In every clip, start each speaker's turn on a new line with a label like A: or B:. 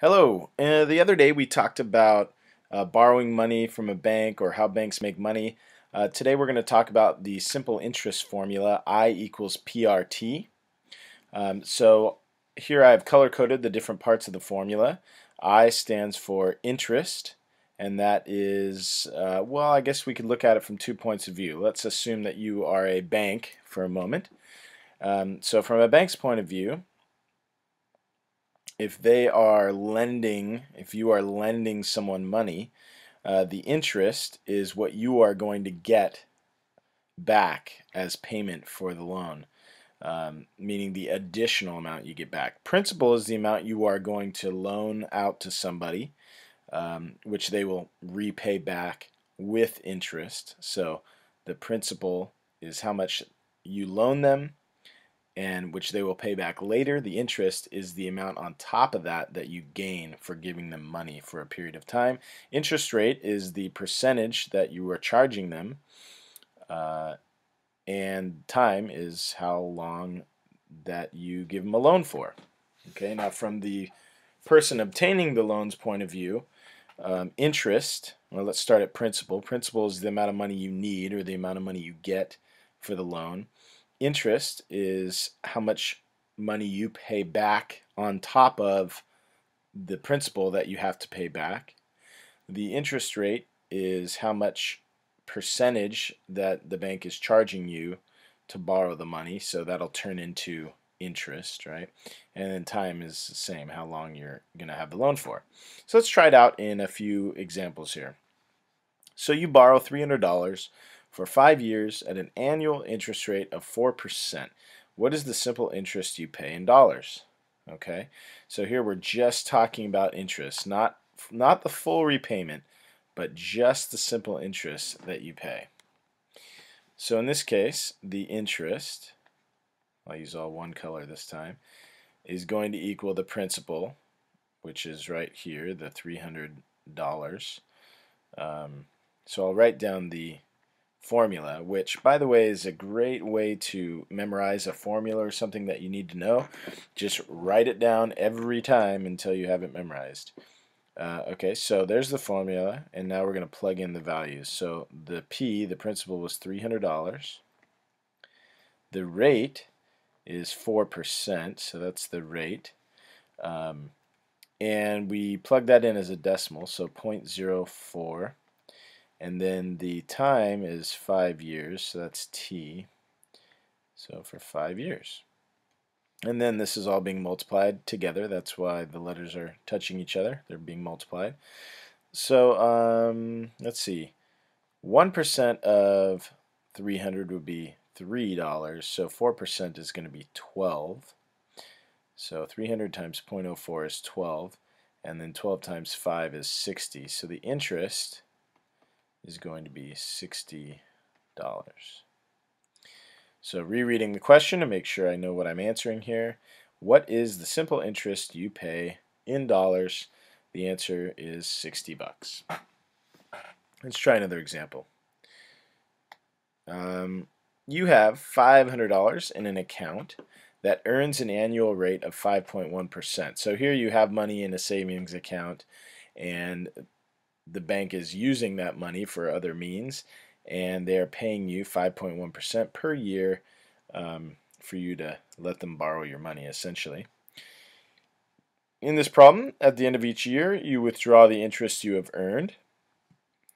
A: Hello. The other day we talked about borrowing money from a bank or how banks make money. Today we're going to talk about the simple interest formula, I equals PRT. So here I have color-coded the different parts of the formula. I stands for interest, and that is, well, I guess we could look at it from 2 points of view. Let's assume that you are a bank for a moment. So from a bank's point of view, if you are lending someone money, the interest is what you are going to get back as payment for the loan, meaning the additional amount you get back. Principal is the amount you are going to loan out to somebody, which they will repay back with interest. So the principal is how much you loan them, and which they will pay back later. The interest is the amount on top of that that you gain for giving them money for a period of time. Interest rate is the percentage that you are charging them, and time is how long that you give them a loan for. Okay, now from the person obtaining the loan's point of view, interest, well, let's start at principal. Principal is the amount of money you need or the amount of money you get for the loan. Interest is how much money you pay back on top of the principal that you have to pay back. The interest rate is how much percentage that the bank is charging you to borrow the money, so that'll turn into interest, right? And then time is the same, how long you're going to have the loan for. So let's try it out in a few examples here. So you borrow $300 for 5 years at an annual interest rate of 4%. What is the simple interest you pay in dollars? Okay, so here we're just talking about interest, not the full repayment, but just the simple interest that you pay. So in this case, the interest, I'll use all one color this time, is going to equal the principal, which is right here, the $300. So I'll write down the formula, which, by the way, is a great way to memorize a formula or something that you need to know. Just write it down every time until you have it memorized. Okay, so there's the formula, and now we're going to plug in the values. So the P, the principal, was $300. The rate is 4%, so that's the rate. And we plug that in as a decimal, so 0.04. And then the time is 5 years, so that's T. So for 5 years. And then this is all being multiplied together. That's why the letters are touching each other. They're being multiplied. So let's see. 1% of 300 would be $3. So 4% is going to be 12. So 300 times 0.04 is 12. And then 12 times 5 is 60. So the interest is going to be $60. So rereading the question to make sure I know what I'm answering here. What is the simple interest you pay in dollars? The answer is 60 bucks. Let's try another example. You have $500 in an account that earns an annual rate of 5.1%. So here you have money in a savings account, and the bank is using that money for other means, and they are paying you 5.1% per year for you to let them borrow your money, essentially. In this problem, at the end of each year, you withdraw the interest you have earned.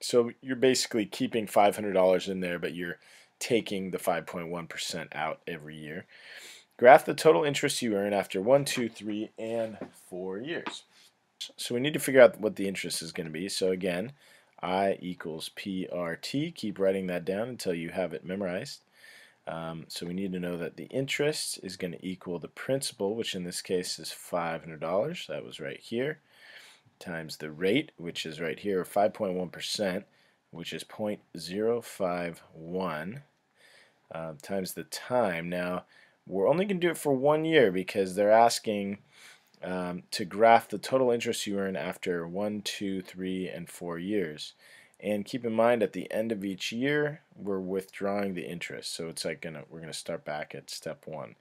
A: So you're basically keeping $500 in there, but you're taking the 5.1% out every year. Graph the total interest you earn after 1, 2, 3, and 4 years. So we need to figure out what the interest is going to be. So again, I equals PRT. Keep writing that down until you have it memorized. So we need to know that the interest is going to equal the principal, which in this case is $500. That was right here, times the rate, which is right here, 5.1%, which is 0.051, times the time. Now, we're only going to do it for 1 year because they're asking to graph the total interest you earn after 1, 2, 3, and 4 years. And keep in mind, at the end of each year, we're withdrawing the interest. So it's like we're gonna start back at step 1.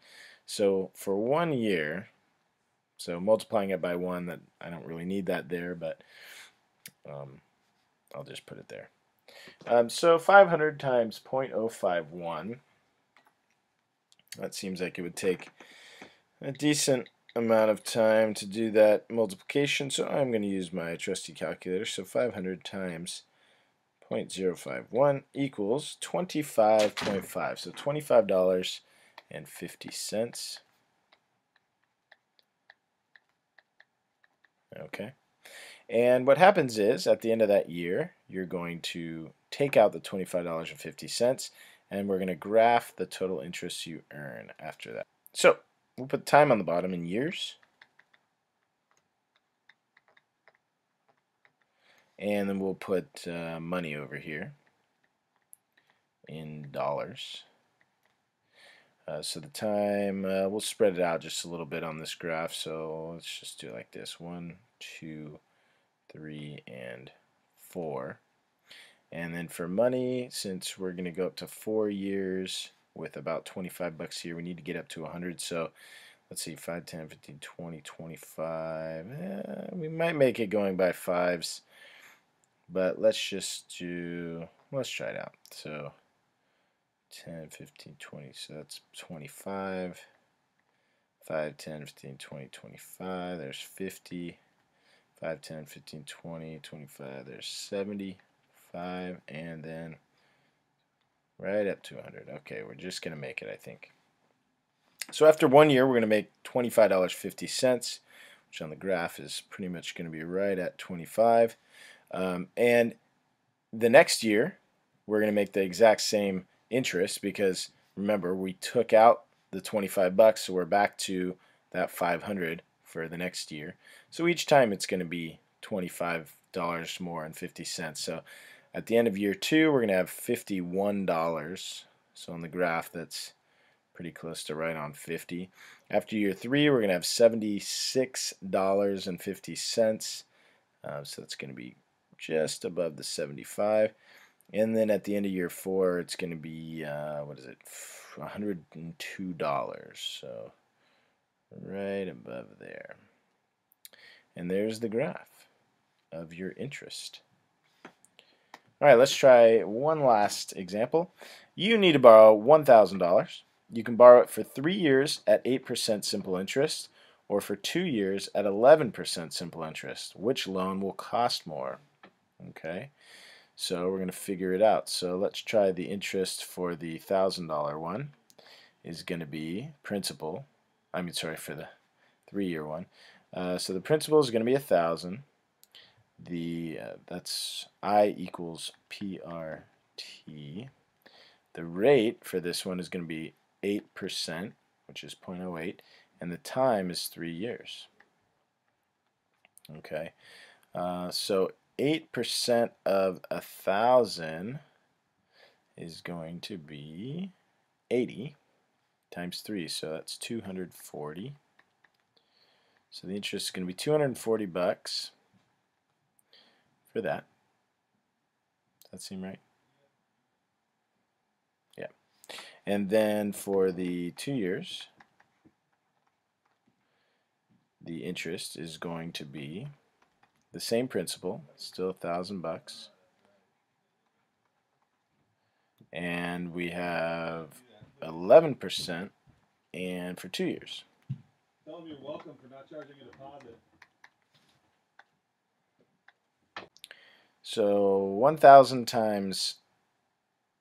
A: So for 1 year, So multiplying it by 1, that I don't really need that there, but I'll just put it there. So 500 times 0.051, that seems like it would take a decent amount of time to do that multiplication, so I'm going to use my trusty calculator. So 500 times 0.051 equals 25.5, so $25.50. Okay. And what happens is, at the end of that year, you're going to take out the $25.50, and we're going to graph the total interest you earn after that. So we'll put time on the bottom in years, and then we'll put money over here in dollars. So the time, we'll spread it out just a little bit on this graph, so let's just do it like this: 1, 2, 3, and 4. And then for money, since we're going to go up to 4 years with about 25 bucks here, we need to get up to 100. So let's see, 5, 10, 15, 20, 25. We might make it going by fives, but let's try it out. So 10, 15, 20, so that's 25. 5, 10, 15, 20, 25. There's 50. 5, 10, 15, 20, 25. There's 75. And then right up to 100. Okay, we're just going to make it, I think. So after 1 year, we're going to make $25.50, which on the graph is pretty much going to be right at 25. And the next year, we're going to make the exact same interest because, remember, we took out the 25 bucks, so we're back to that 500 for the next year. So each time it's going to be $25 more and 50 cents. So at the end of year 2, we're going to have $51. So on the graph, that's pretty close to right on 50. After year 3, we're going to have $76.50. So that's going to be just above the 75. And then at the end of year 4, it's going to be, what is it, $102. So right above there. And there's the graph of your interest. All right, let's try one last example. You need to borrow $1,000. You can borrow it for 3 years at 8% simple interest, or for 2 years at 11% simple interest. Which loan will cost more? Okay, so we're going to figure it out. So let's try the interest for the $1,000 one is going to be principal. For the 3-year one. So the principal is going to be 1,000. That's I equals PRT. The rate for this one is going to be 8%, which is 0.08, and the time is 3 years. Okay, so 8% of 1,000 is going to be 80 times 3, so that's 240. So the interest is going to be 240 bucks for that. Does that seem right? Yeah. And then for the 2 years, the interest is going to be the same principal, still 1,000 bucks. And we have 11% and for 2 years.
B: Tell them you're welcome for not charging a deposit.
A: So 1,000 times,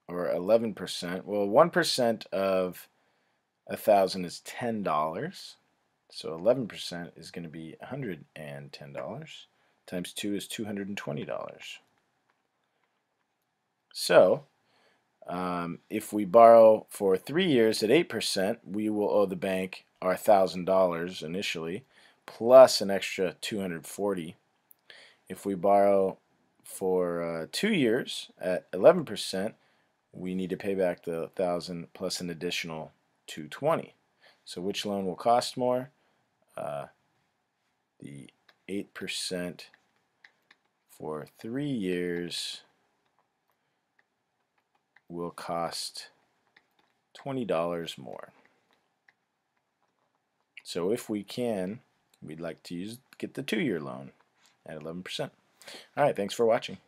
A: or 11%, well, 1% of 1,000 is $10. So 11% is going to be $110. Times 2 is $220. So if we borrow for 3 years at 8%, we will owe the bank our $1,000 initially, plus an extra $240. If we borrow for 2 years at 11%, we need to pay back the 1,000 plus an additional $220. So which loan will cost more? The 8% for 3 years will cost $20 more. So if we can we'd like to get the 2-year loan at 11%. All right, thanks for watching.